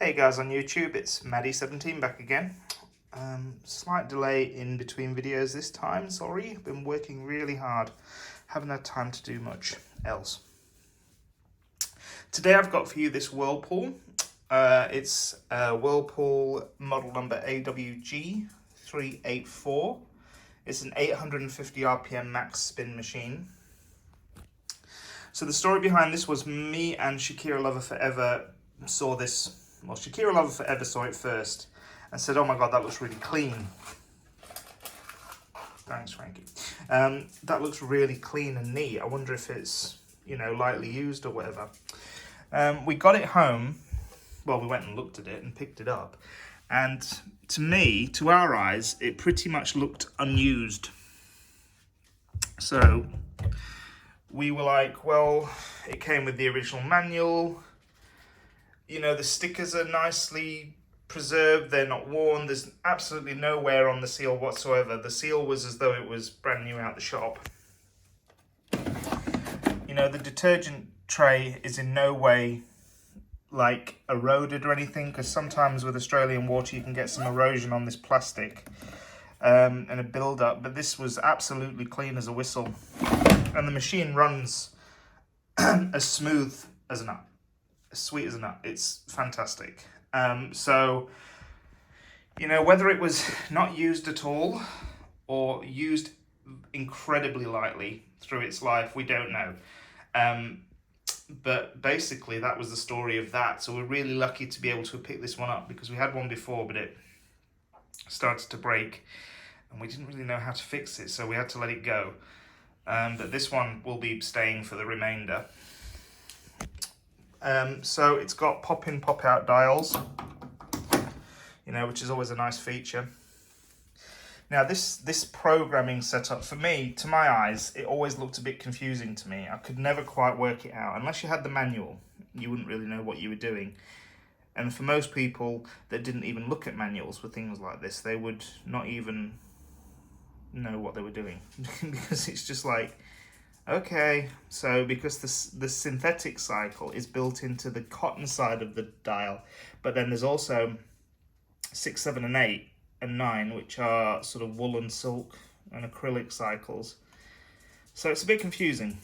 Hey guys on YouTube, it's Maddie17 back again. Slight delay in between videos this time, sorry. Been working really hard, haven't had time to do much else. Today I've got for you this Whirlpool. It's Whirlpool model number AWG384. It's an 850 RPM max spin machine. So the story behind this was me and Shakira Lover Forever saw this. Well, Shakira Lover Forever saw it first and said, "Oh my god, that looks really clean." Thanks, Frankie. That looks really clean and neat. I wonder if it's, lightly used or whatever. We got it home. Well, we went and looked at it and picked it up. And to our eyes, it pretty much looked unused. So we were like, well, it came with the original manual. The stickers are nicely preserved. They're not worn. There's absolutely no wear on the seal whatsoever. The seal was as though it was brand new out the shop. The detergent tray is in no way like eroded or anything, because sometimes with Australian water you can get some erosion on this plastic and a build-up, but this was absolutely clean as a whistle. And the machine runs as smooth as a nut. As sweet as a nut. It's fantastic. So, whether it was not used at all or used incredibly lightly through its life, we don't know. But basically, that was the story of that. So we're really lucky to be able to pick this one up, because we had one before, but it started to break and we didn't really know how to fix it, so we had to let it go. But this one will be staying for the remainder. So it's got pop-in, pop-out dials, which is always a nice feature. Now this programming setup, for me, to my eyes, it always looked a bit confusing to me. I could never quite work it out. Unless you had the manual, you wouldn't really know what you were doing. And for most people that didn't even look at manuals for things like this, they would not even know what they were doing. Because it's just like, okay, so because the synthetic cycle is built into the cotton side of the dial, but then there's also 6, 7, and 8 and 9, which are sort of wool and silk and acrylic cycles. So it's a bit confusing.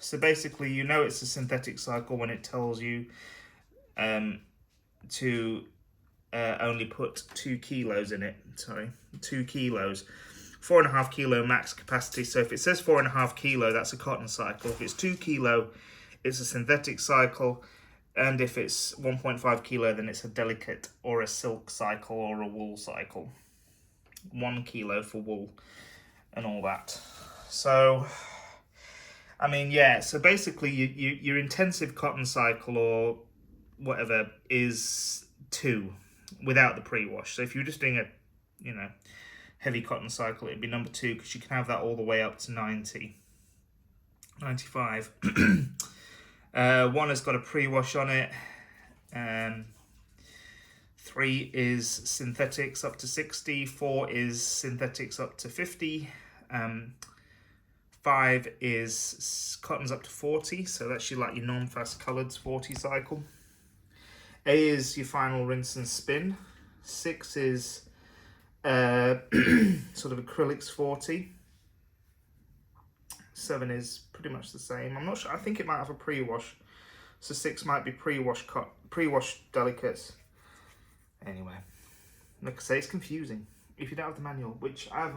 So basically, it's a synthetic cycle when it tells you to only put 2 kilos in it. 2 kilos. 4.5 kilo max capacity. So if it says 4.5 kilo, that's a cotton cycle. If it's 2 kilo, it's a synthetic cycle. And if it's 1.5 kilo, then it's a delicate or a silk cycle or a wool cycle. 1 kilo for wool and all that. So, so basically your intensive cotton cycle or whatever is 2 without the pre-wash. So if you're just doing a, heavy cotton cycle, it'd be number 2, because you can have that all the way up to 90, 95. 1 has got a pre-wash on it. 3 is synthetics up to 60. 4 is synthetics up to 50. 5 is cottons up to 40. So that's your non-fast coloureds 40 cycle. A is your final rinse and spin. 6 is sort of acrylics 40. 7 is pretty much the same. I'm not sure. I think it might have a pre-wash. So 6 might be pre-wash delicates. Anyway, like I say, it's confusing if you don't have the manual, which I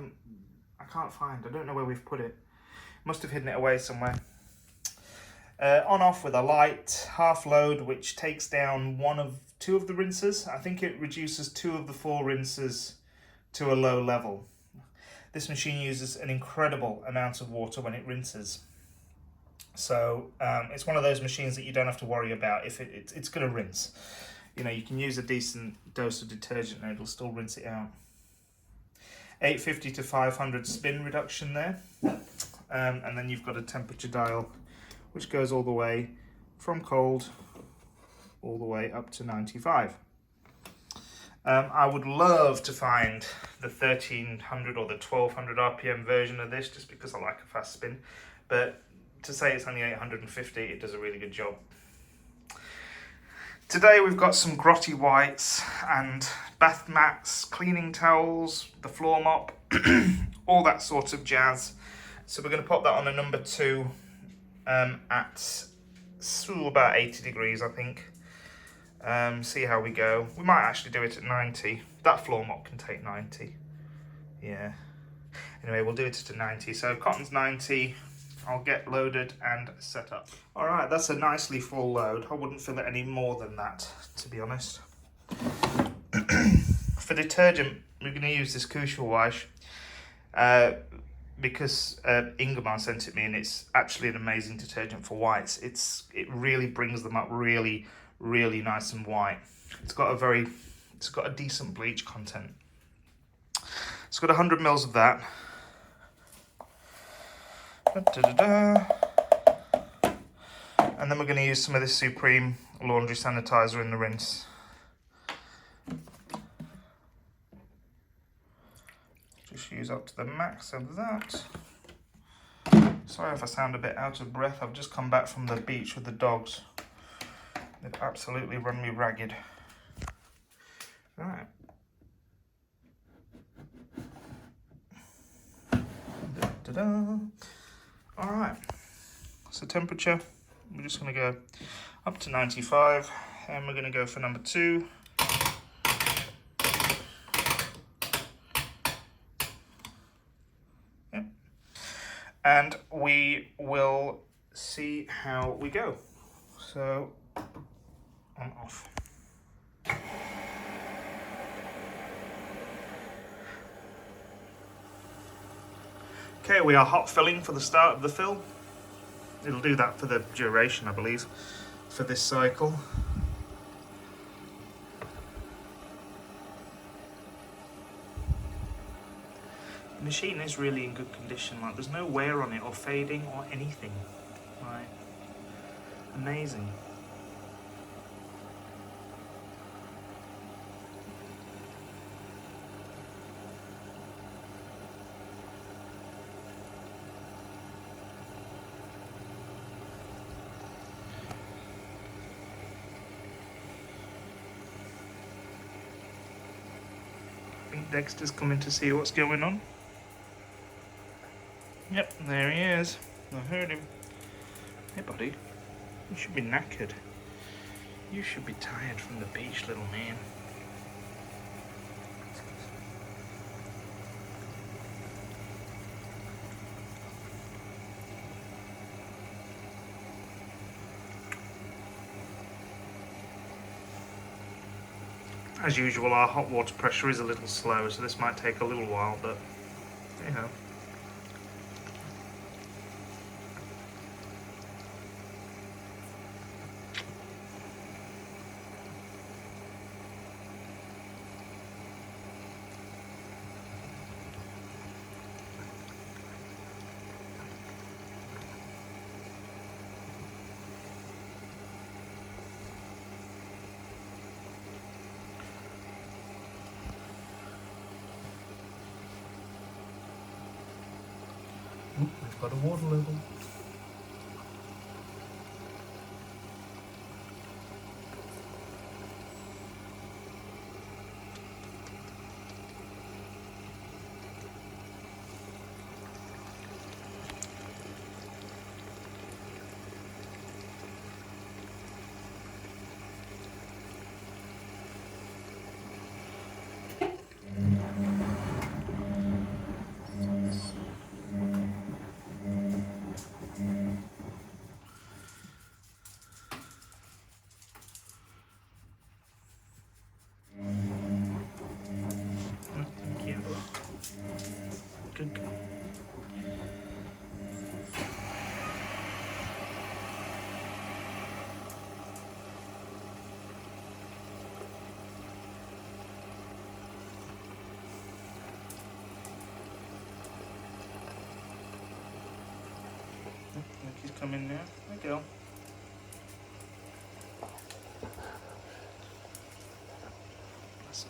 can't find. I don't know where we've put it. Must have hidden it away somewhere. On off with a light half load, which takes down 2 of the rinses. I think it reduces 2 of the 4 rinses to a low level. This machine uses an incredible amount of water when it rinses. So it's one of those machines that you don't have to worry about if it's going to rinse. You can use a decent dose of detergent and it'll still rinse it out. 850 to 500 spin reduction there. And then you've got a temperature dial, which goes all the way from cold all the way up to 95. I would love to find the 1300 or the 1200 RPM version of this, just because I like a fast spin. But to say it's only 850, it does a really good job. Today we've got some grotty whites and bath mats, cleaning towels, the floor mop, all that sort of jazz. So we're going to pop that on a number 2 at about 80 degrees, I think. See how we go. We might actually do it at 90. That floor mop can take 90. Yeah. Anyway, we'll do it at a 90. So cotton's 90. I'll get loaded and set up. All right, that's a nicely full load. I wouldn't fill it any more than that, to be honest. For detergent, we're going to use this Crucial Wash because Ingemar sent it me, and it's actually an amazing detergent for whites. It really brings them up really, really nice and white. It's got a decent bleach content. It's got 100 mils of that. And then we're going to use some of this Supreme laundry sanitizer in the rinse. Just use up to the max of that. Sorry if I sound a bit out of breath. I've just come back from the beach with the dogs. They've absolutely run me ragged. Right. All right. So temperature, we're just going to go up to 95, and we're going to go for number 2. Yep. And we will see how we go. So on off. Okay, we are hot filling for the start of the fill. It'll do that for the duration, I believe, for this cycle. The machine is really in good condition. Like, there's no wear on it or fading or anything. Like, amazing. I think Dexter's coming to see what's going on. Yep, there he is. I heard him. Hey buddy, you should be knackered. You should be tired from the beach, little man. As usual, our hot water pressure is a little slow, so this might take a little while, but you know. We've got a water level. Good girl. Look, he's coming now. There you go. Listen.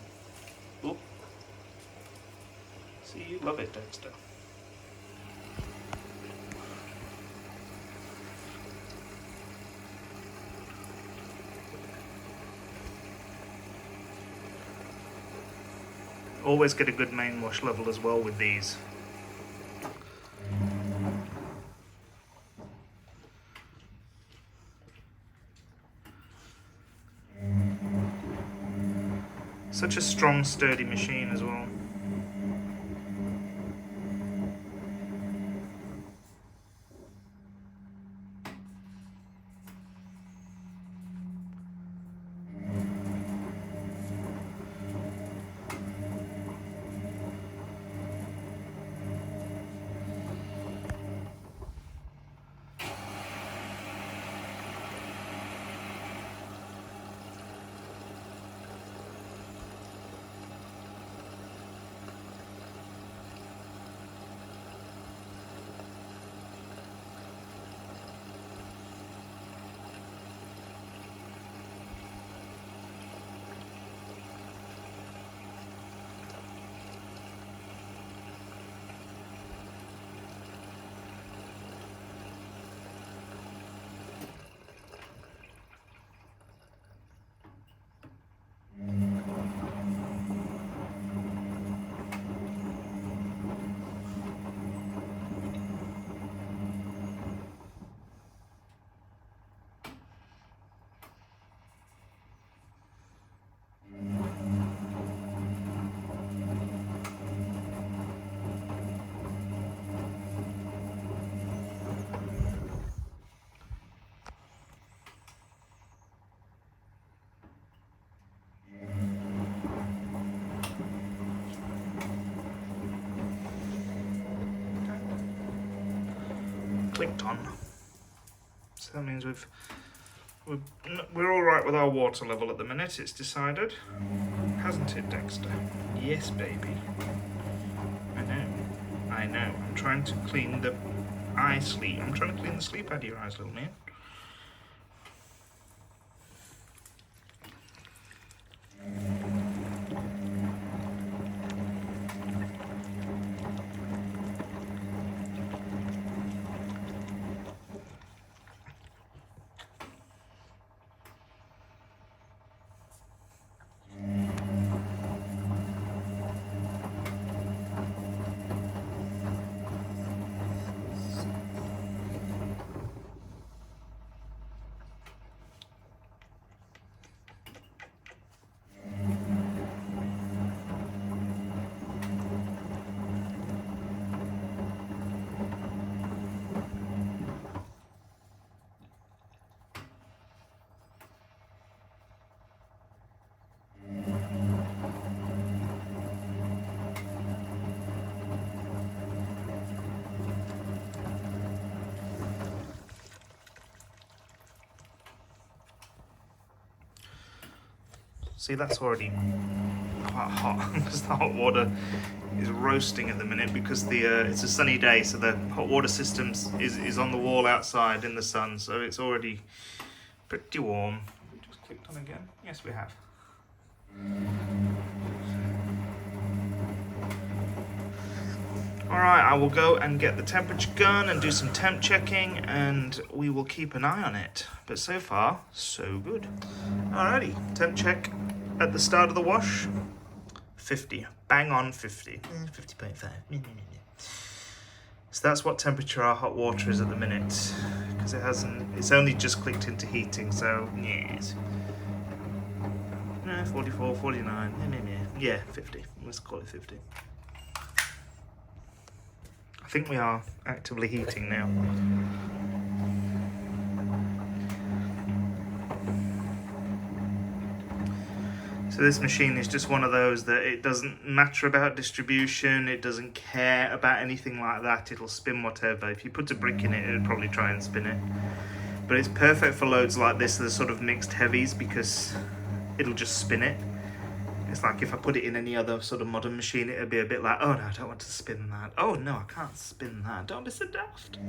Oh. See, you love it, Dexter. Always get a good main wash level as well with these. Such a strong, sturdy machine as well. Clicked on. So that means we're all right with our water level at the minute. It's decided, hasn't it, Dexter? Yes, baby. I know. I'm trying to clean the eye sleep. I'm trying to clean the sleep out of your eyes, little man. See, that's already quite hot because the hot water is roasting at the minute because it's a sunny day, so the hot water system is on the wall outside in the sun, so it's already pretty warm. Just clicked on again. Yes, we have. Alright, I will go and get the temperature gun and do some temp checking, and we will keep an eye on it. But so far, so good. Alrighty, temp check at the start of the wash. 50. Bang on 50. 50.5. So that's what temperature our hot water is at the minute. Because it's only just clicked into heating, so yes. 44, 49. Yeah, 50. Let's call it 50. I think we are actively heating now. So this machine is just one of those that it doesn't matter about distribution, it doesn't care about anything like that, it'll spin whatever. If you put a brick in it, it'll probably try and spin it. But it's perfect for loads like this, the sort of mixed heavies, because it'll just spin it. It's like if I put it in any other sort of modern machine, it'd be a bit like, oh no, I don't want to spin that. Oh no, I can't spin that. Don't be so daft.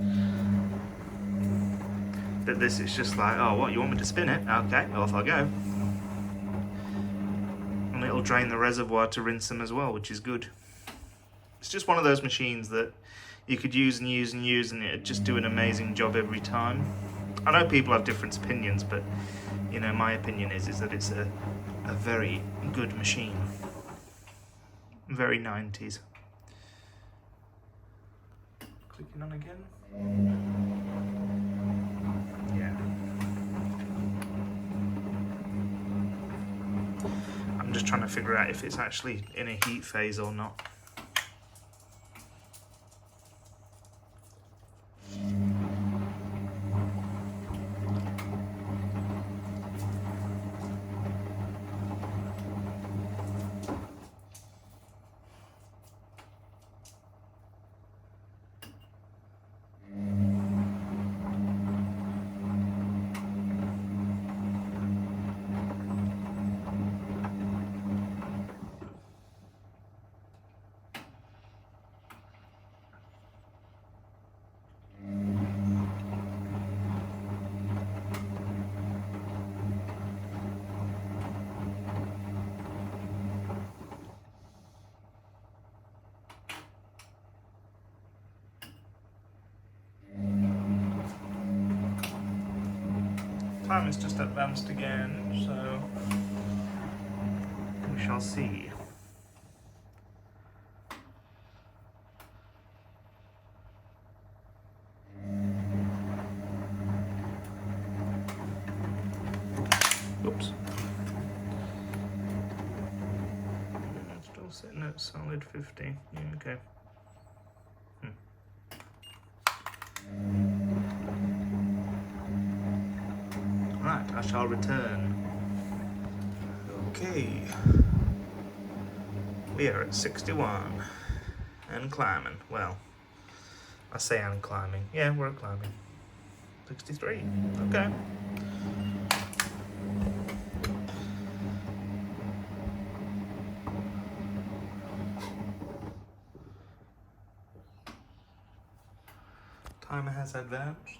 But this is just like, oh, what, you want me to spin it? Okay, off I go. And it'll drain the reservoir to rinse them as well, which is good. It's just one of those machines that you could use and use and use, and it'd just do an amazing job every time. I know people have different opinions, but you know, my opinion is that it's a very good machine. Very 90s. Clicking on again. Yeah. I'm just trying to figure out if it's actually in a heat phase or not. Time is just advanced again, so we shall see. Oops. Still sitting at solid 50. Yeah, okay. Right, I shall return. Okay. We are at 61 and climbing. Well, I say I'm climbing. Yeah, we're climbing. 63. Okay. Timer has advanced.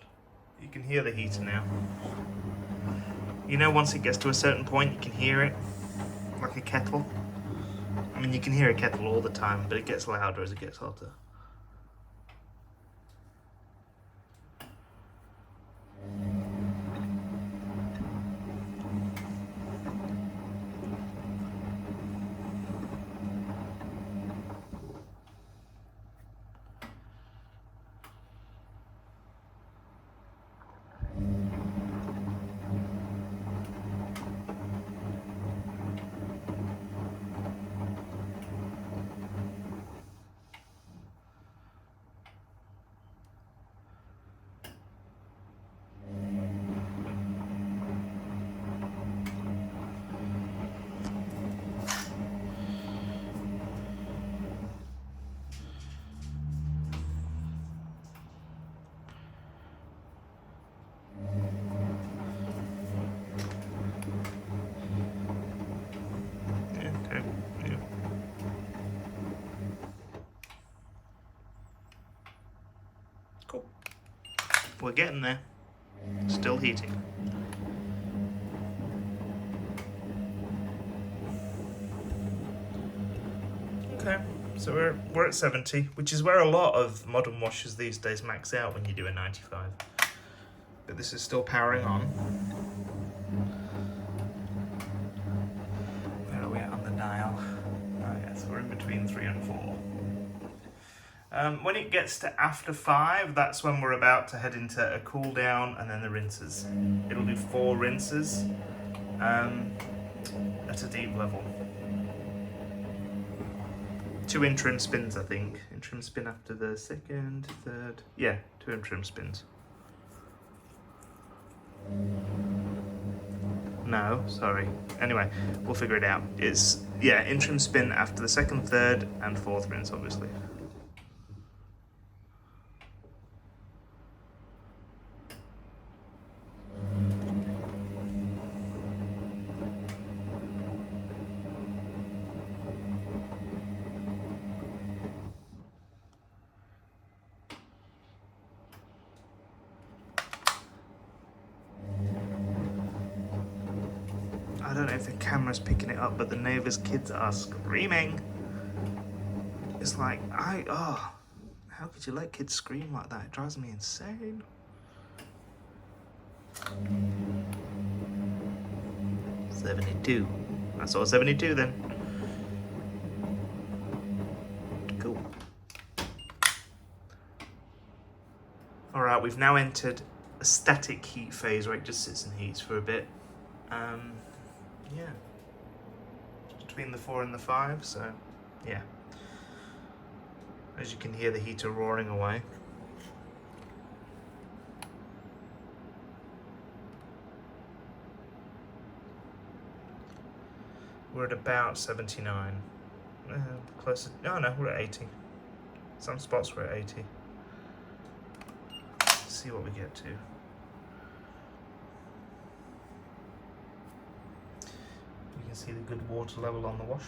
You can hear the heater now. You know, once it gets to a certain point, you can hear it, like a kettle. I mean, you can hear a kettle all the time, but it gets louder as it gets hotter. Cool. We're getting there. Still heating. Okay, so we're at 70, which is where a lot of modern washers these days max out when you do a 95. But this is still powering on. Where are we at on the dial? Oh yes, we're in between 3 and 4. When it gets to after 5, that's when we're about to head into a cool down and then the rinses. It'll do 4 rinses at a deep level. 2 interim spins, I think. Interim spin after the second, third. Yeah, 2 interim spins. No, sorry. Anyway, we'll figure it out. It's, yeah, interim spin after the second, third, and 4th rinse, obviously. I don't know if the camera's picking it up, but the neighbours' kids are screaming. It's like, how could you let kids scream like that? It drives me insane. $72. I saw 72 then. about, we've now entered a static heat phase where it just sits and heats for a bit. Yeah, between the 4 and the 5, so yeah. As you can hear the heater roaring away. We're at about 79. Closer. No, we're at 80. Some spots we're at 80. Let's see what we get to. You can see the good water level on the wash.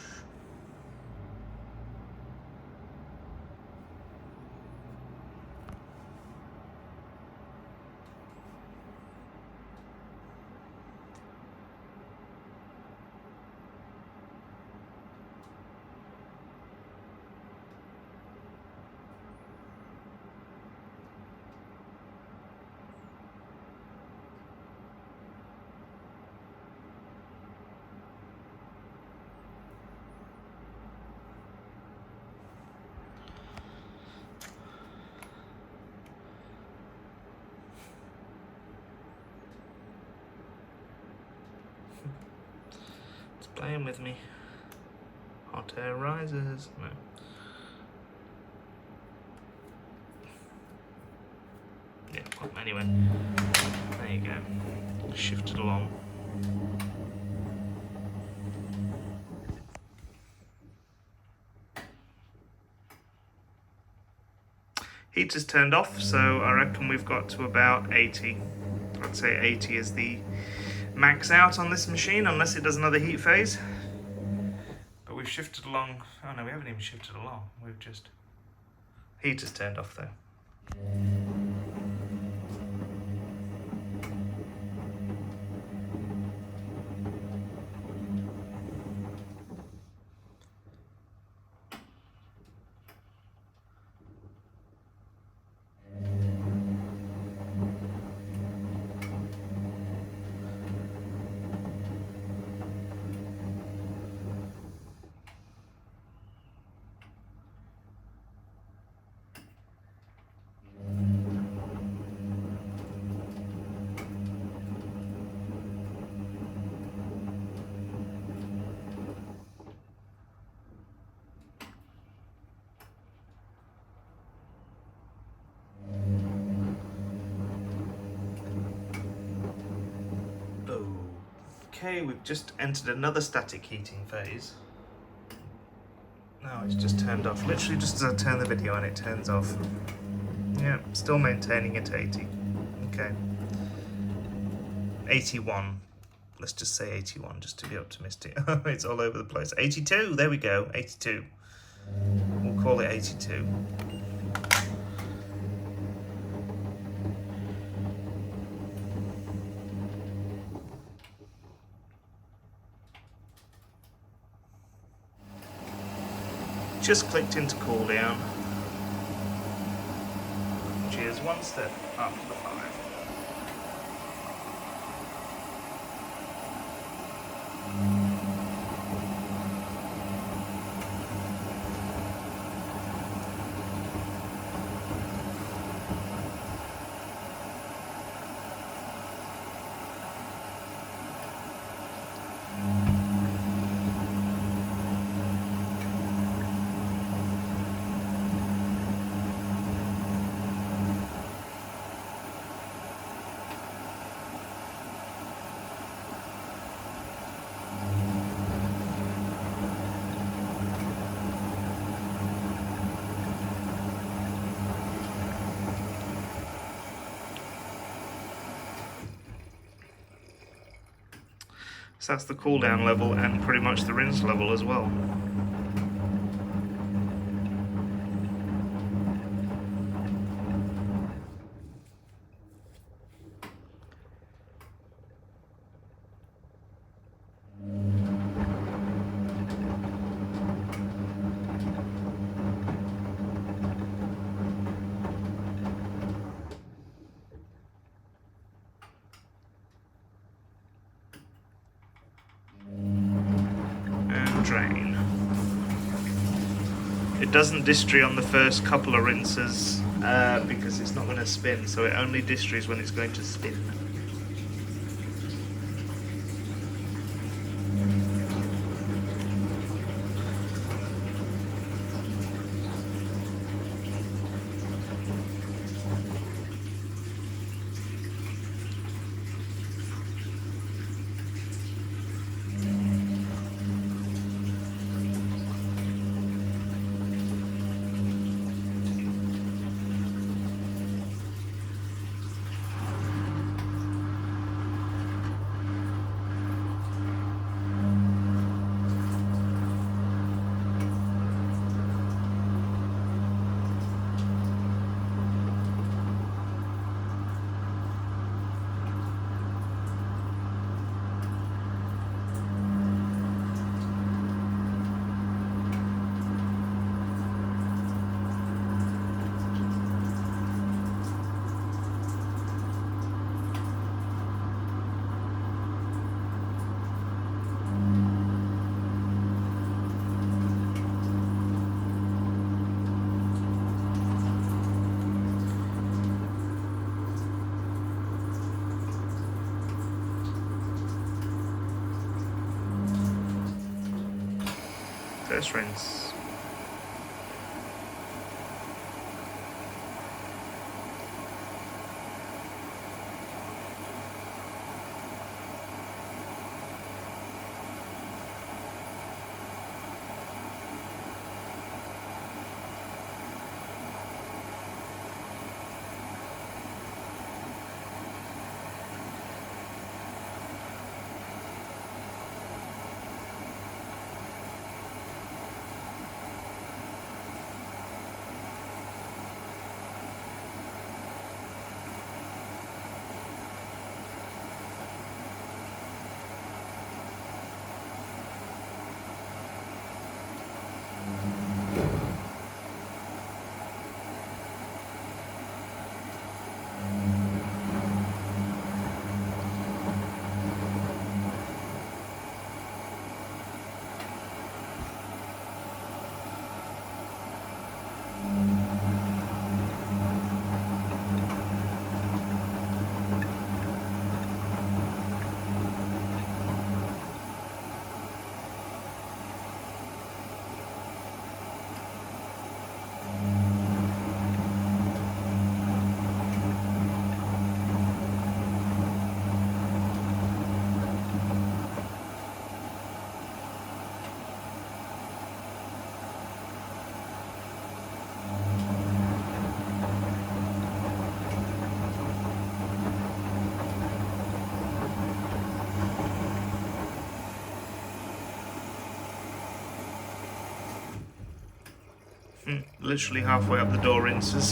Playing with me. Hot air rises. No. Yeah, well, anyway. There you go. Shifted along. Heater's turned off, so I reckon we've got to about 80. I'd say 80 is the max out on this machine, unless it does another heat phase. But we've shifted along. Oh no, we haven't even shifted along. We've just... Heater's turned off though. Okay, we've just entered another static heating phase. No, it's just turned off. Literally just as I turn the video on, it turns off. Yeah, still maintaining at 80. Okay. 81. Let's just say 81, just to be optimistic. It's all over the place. 82, there we go, 82. We'll call it 82. Just clicked into cool down, which is one step after the 5. So that's the cool down level and pretty much the rinse level as well. Drain. It doesn't distry on the first couple of rinses, because it's not going to spin, so it only distries when it's going to spin. First rinse. Literally halfway up the door rinses.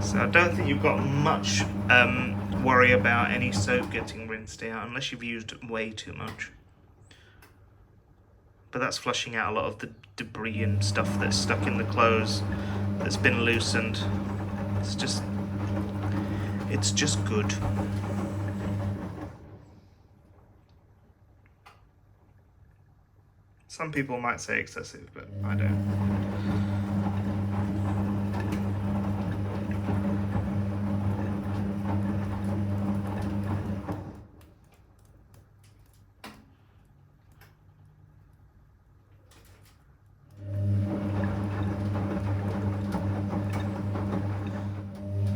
So I don't think you've got much worry about any soap getting rinsed out unless you've used way too much. But that's flushing out a lot of the debris and stuff that's stuck in the clothes that's been loosened. It's just good. Some people might say excessive, but I don't.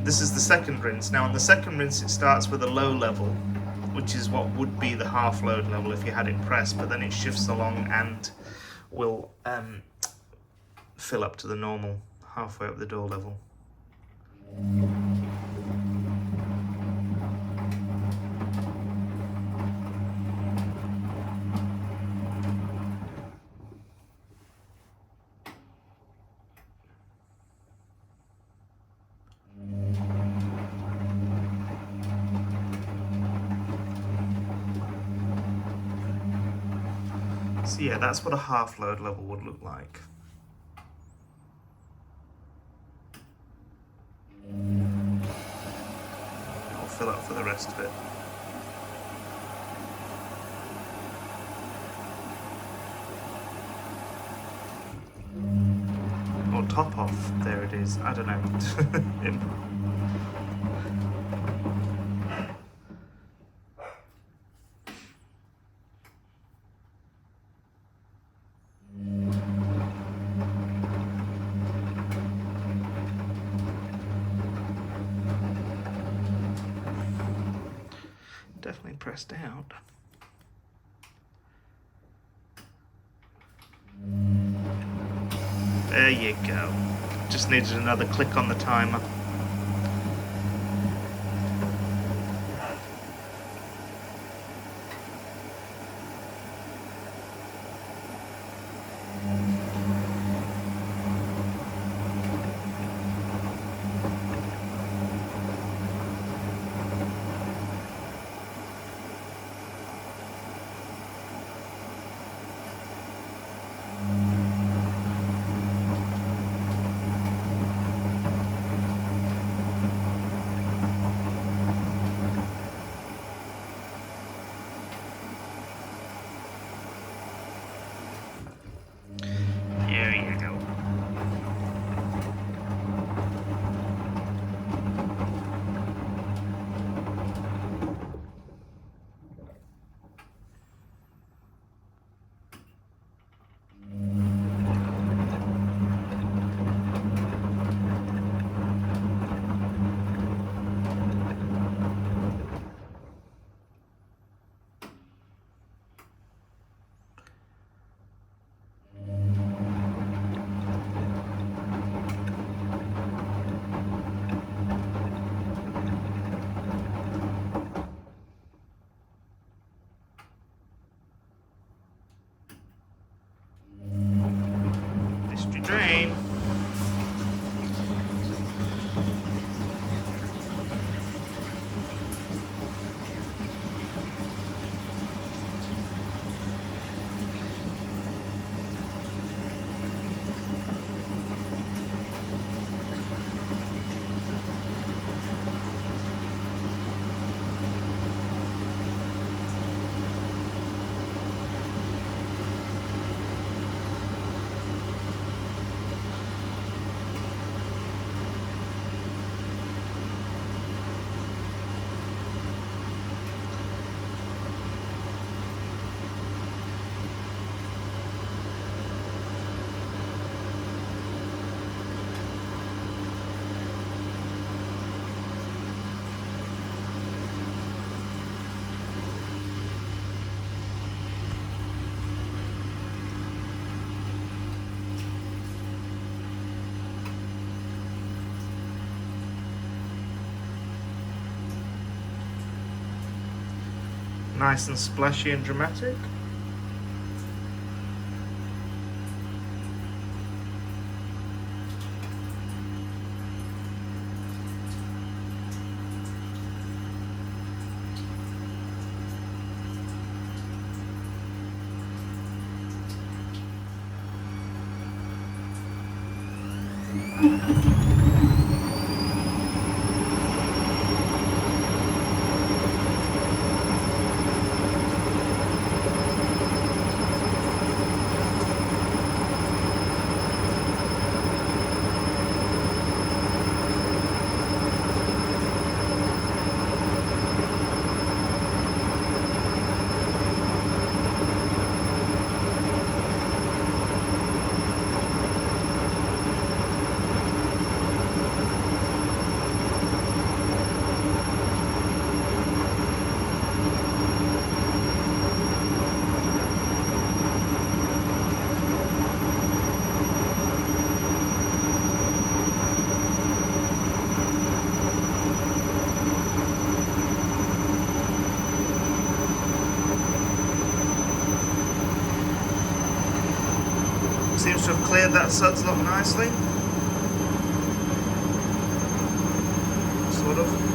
This is the second rinse. Now on the second rinse it starts with a low level, which is what would be the half load level if you had it pressed, but then it shifts along and will fill up to the normal halfway up the door level. So yeah, that's what a half load level would look like. I'll fill up for the rest of it. Or top off. There it is. I don't know. Definitely pressed out. There you go. Just needed another click on the timer. Drain. Nice and splashy and dramatic. Seems to have cleared that suds lock nicely. Sort of.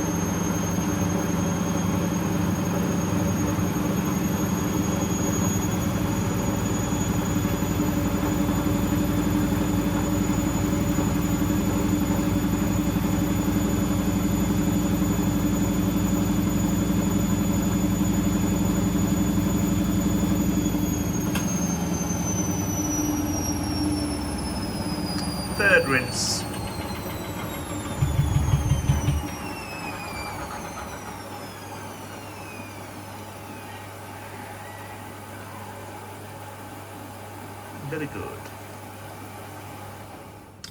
third rinse. Very good.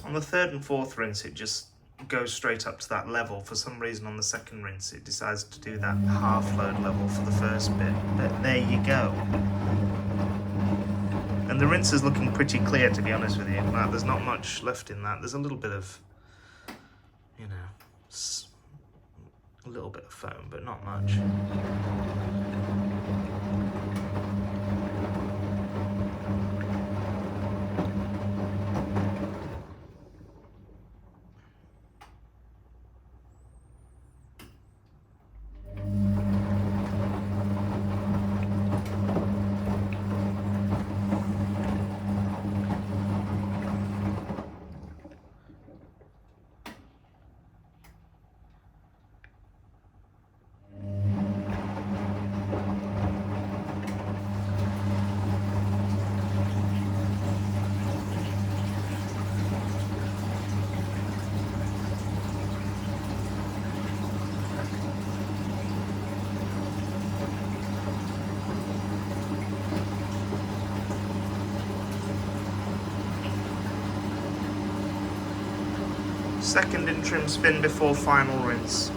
On the third and fourth rinse, it just goes straight up to that level. For some reason, on the second rinse, it decides to do that half load level for the first bit. But there you go. And the rinse is looking pretty clear, to be honest with you. Like, there's not much left in that. There's a little bit of, you know, a little bit of foam, but not much. Second interim spin before final rinse.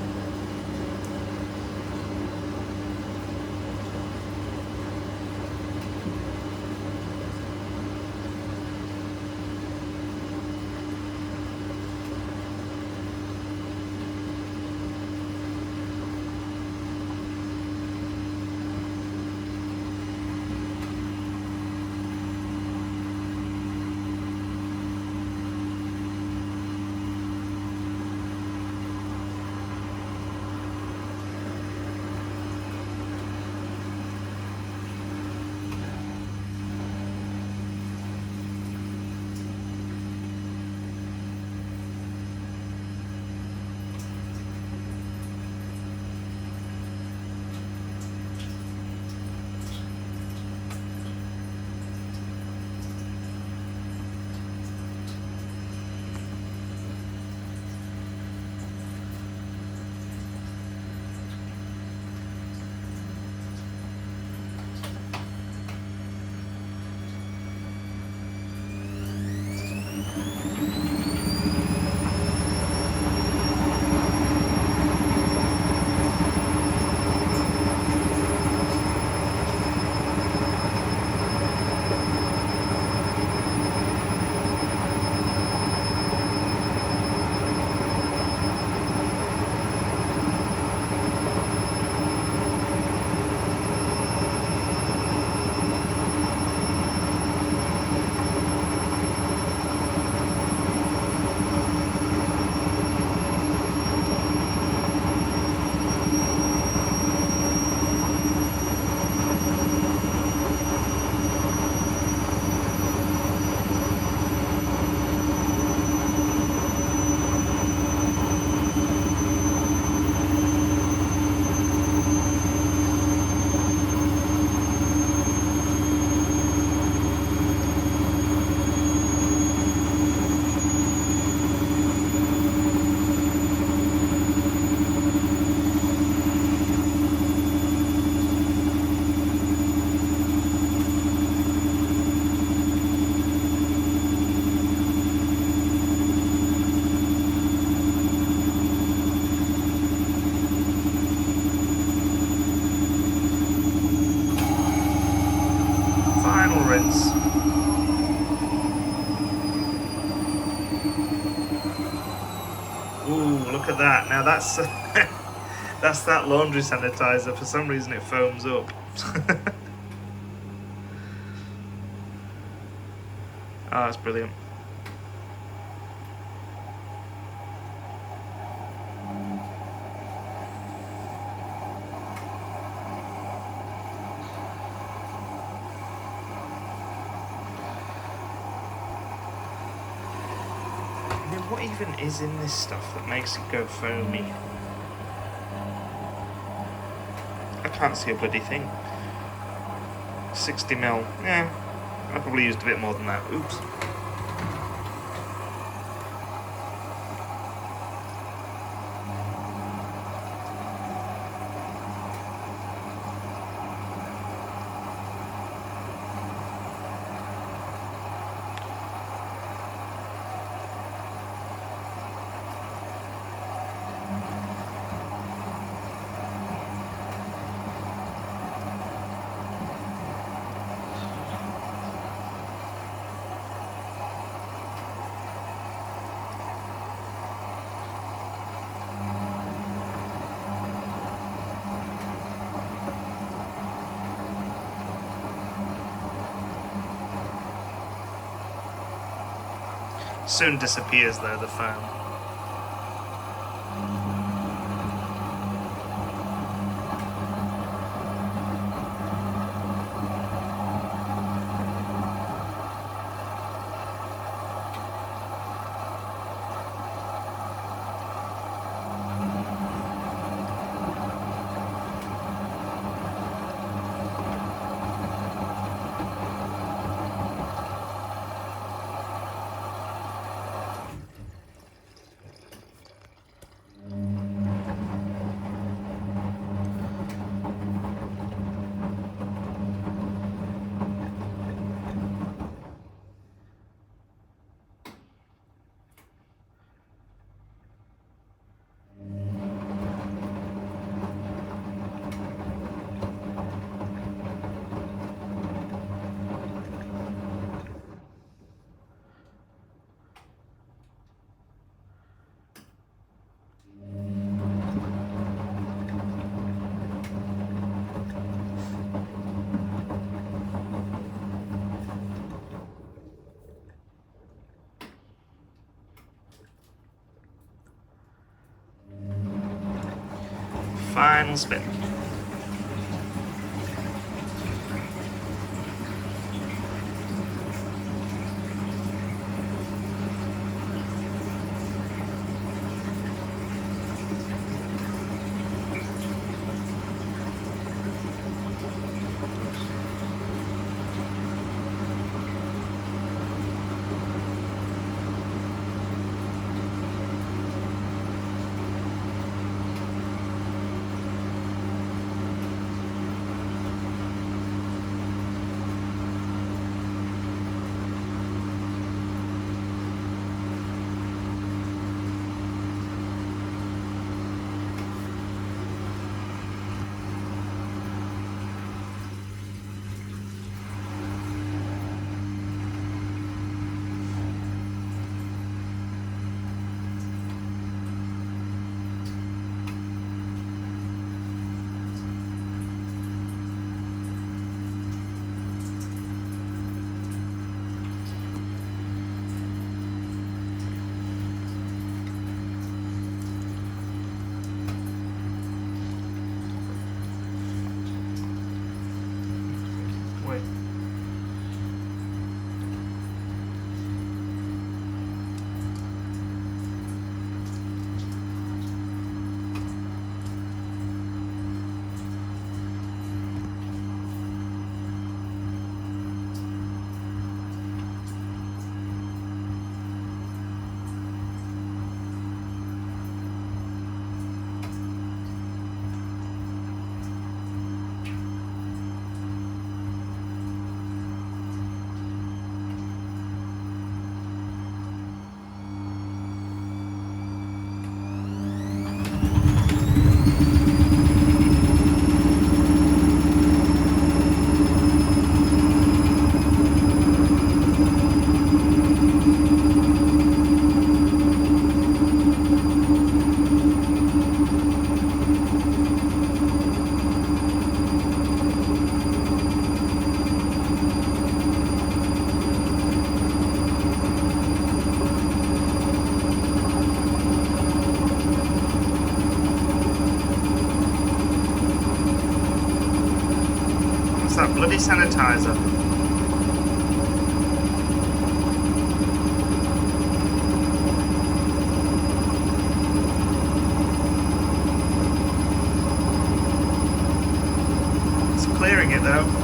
Rinse. Ooh, look at that. Now that's that's that laundry sanitizer. For some reason it foams up. Ah, that's brilliant. What even is in this stuff that makes it go foamy? I can't see a bloody thing. 60 ml. Yeah, I probably used a bit more than that. Oops. Soon disappears though, the foam. Final spin. Wait. What's that bloody sanitizer? It's clearing it though.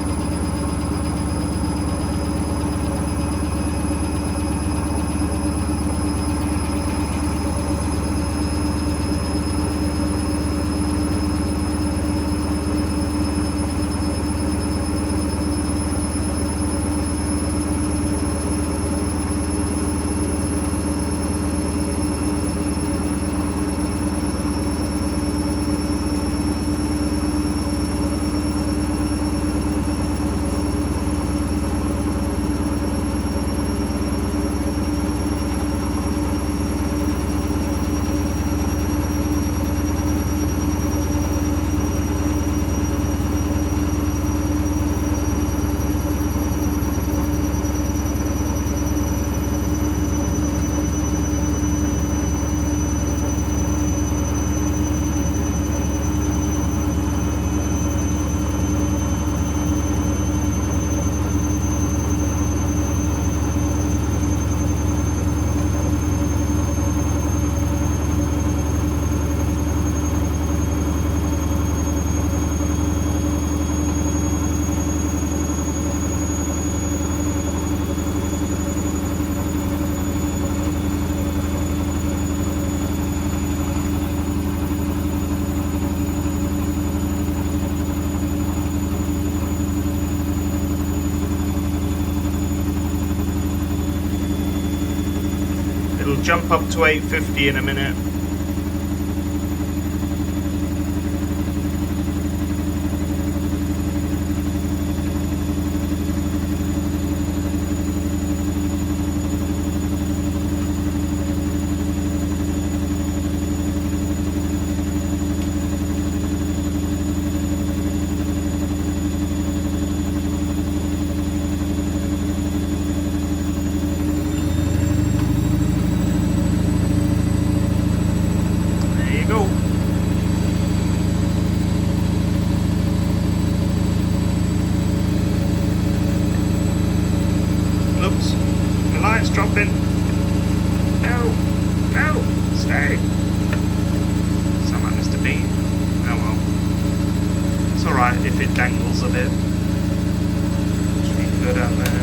It'll jump up to 850 in a minute. Oops, the light's dropping. No, no, stay. Sound like Mr. Bean. Oh well. It's alright if it dangles a bit. Just need to go down there.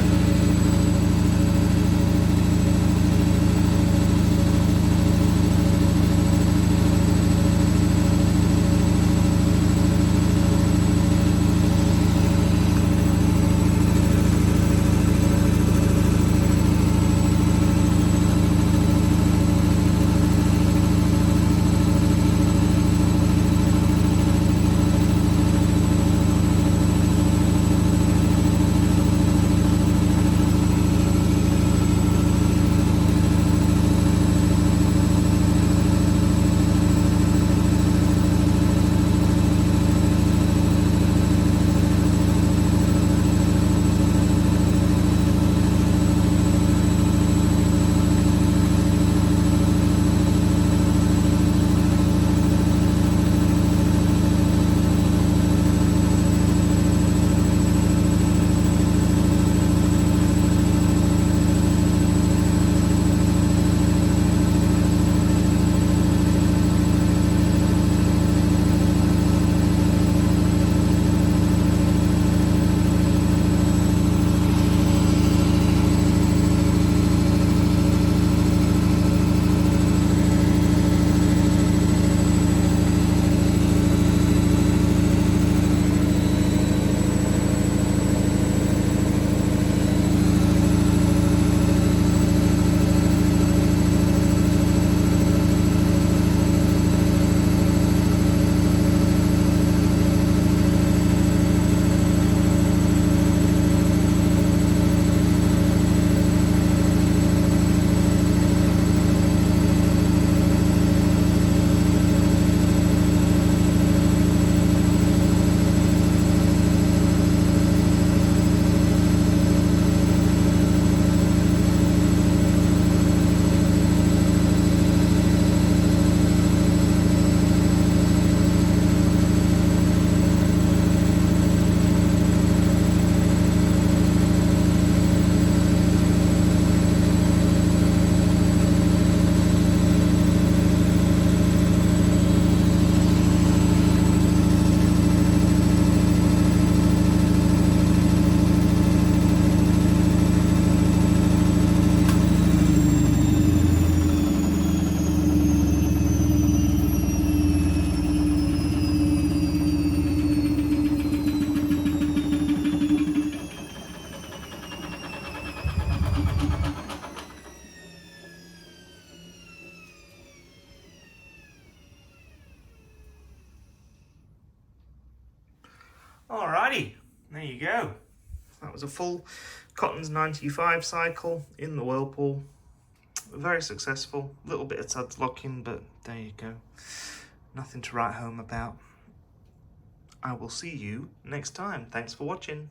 Alrighty, there you go. That was a full Cotton's 95 cycle in the Whirlpool. Very successful. A little bit of suds locking, but there you go. Nothing to write home about. I will see you next time. Thanks for watching.